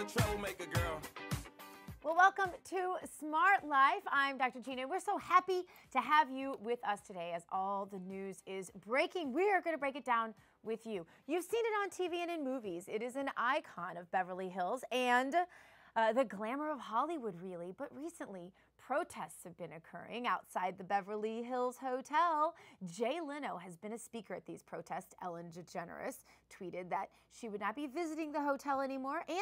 a troublemaker, girl. Well, welcome to Smart Life. I'm Dr. Gina. We're so happy to have you with us today as all the news is breaking. We are going to break it down with you. You've seen it on TV and in movies. It is an icon of Beverly Hills and the glamour of Hollywood, really. But recently, protests have been occurring outside the Beverly Hills Hotel. Jay Leno has been a speaker at these protests. Ellen DeGeneres tweeted that she would not be visiting the hotel anymore, and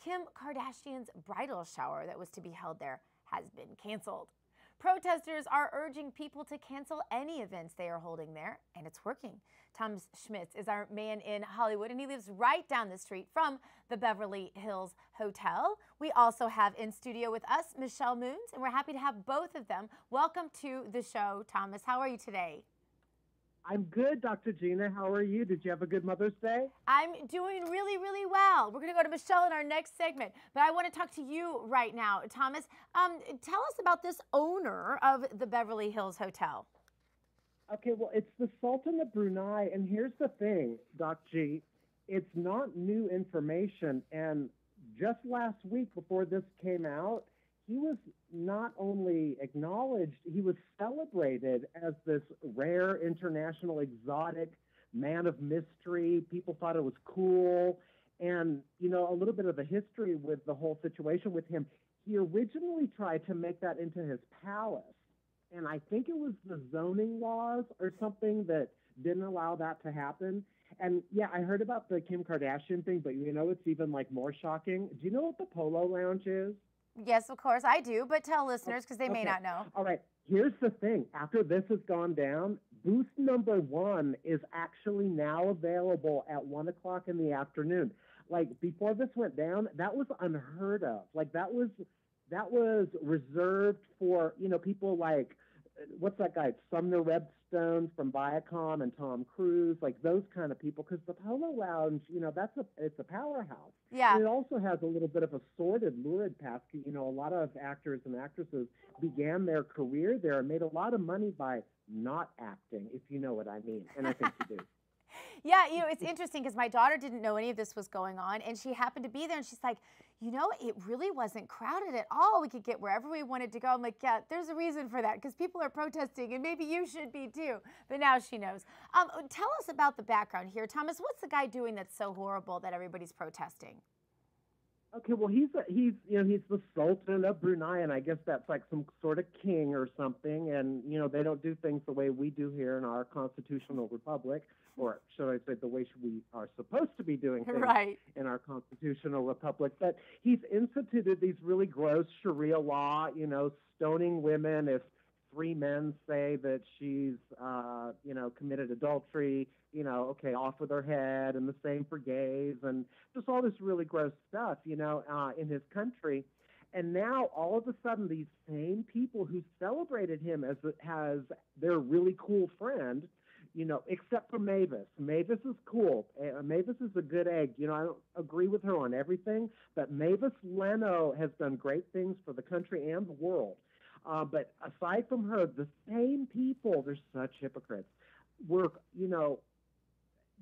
Kim Kardashian's bridal shower that was to be held there has been canceled. Protesters are urging people to cancel any events they are holding there, and it's working. Tom Schmitz is our man in Hollywood, and he lives right down the street from the Beverly Hills Hotel. We also have in studio with us Michelle Moons, and we're happy to have both of them. Welcome to the show, Thomas. How are you today? I'm good, Dr. Gina. How are you? Did you have a good Mother's Day? I'm doing really, really well. We're going to go to Michelle in our next segment, but I want to talk to you right now, Thomas. Tell us about this owner of the Beverly Hills Hotel. Okay, well, it's the Sultan of Brunei, and here's the thing, Doc G. It's not new information, and just last week before this came out, he was not only acknowledged, he was celebrated as this rare, international, exotic man of mystery. People thought it was cool. And, you know, a little bit of the history with the whole situation with him, he originally tried to make that into his palace. And I think it was the zoning laws or something that didn't allow that to happen. And, yeah, I heard about the Kim Kardashian thing, but, you know, it's even, like, more shocking. Do you know what the Polo Lounge is? Yes, of course I do, but tell listeners because they may not know. All right, here's the thing. After this has gone down, booth number 1 is actually now available at 1 o'clock in the afternoon. Like, before this went down, that was unheard of. Like, that was reserved for, you know, people like, what's that guy, Sumner Redstone from Viacom and Tom Cruise, like those kind of people, because the Polo Lounge, you know, it's a powerhouse. Yeah. And it also has a little bit of a sordid, lurid past. You know, a lot of actors and actresses began their career there and made a lot of money by not acting, if you know what I mean. And I think you do. Yeah, you know, it's interesting because my daughter didn't know any of this was going on, and she happened to be there, and she's like, you know, it really wasn't crowded at all. We could get wherever we wanted to go. I'm like, yeah, there's a reason for that because people are protesting, and maybe you should be too. But now she knows. Tell us about the background here, Thomas. What's the guy doing that's so horrible that everybody's protesting? Okay, well, he's the Sultan of Brunei, and I guess that's like some sort of king or something. And you know, they don't do things the way we do here in our constitutional republic, or should I say, the way we are supposed to be doing things in our constitutional republic. But he's instituted these really gross Sharia law, you know, stoning women if 3 men say that she's, you know, committed adultery, you know, okay, off with her head, and the same for gays, and just all this really gross stuff, you know, in his country. And now, all of a sudden, these same people who celebrated him as their really cool friend, you know, except for Mavis. Mavis is cool. Mavis is a good egg. You know, I don't agree with her on everything, but Mavis Leno has done great things for the country and the world. But aside from her, the same people, they're such hypocrites, were, you know,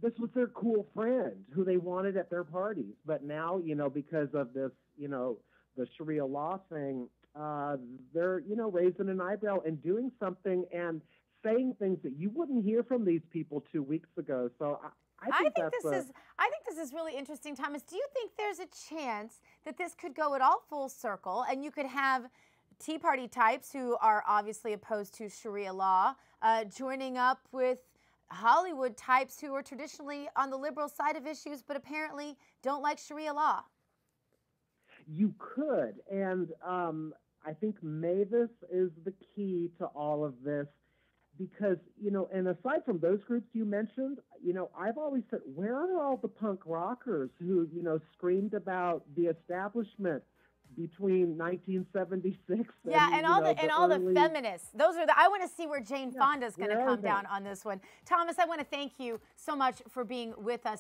this was their cool friend who they wanted at their parties. But now, you know, because of this, you know, the Sharia law thing, they're, you know, raising an eyebrow and doing something and saying things that you wouldn't hear from these people 2 weeks ago. So I think this is really interesting, Thomas. Do you think there's a chance that this could go at all full circle and you could have Tea Party types who are obviously opposed to Sharia law joining up with Hollywood types who are traditionally on the liberal side of issues but apparently don't like Sharia law? You could, and I think Mavis is the key to all of this because, you know, and aside from those groups you mentioned, you know, I've always said, where are all the punk rockers who, you know, screamed about the establishment between 1976 and all the feminists. Those are I want to see where Jane Fonda's going to come down on this one. Thomas, I want to thank you so much for being with us.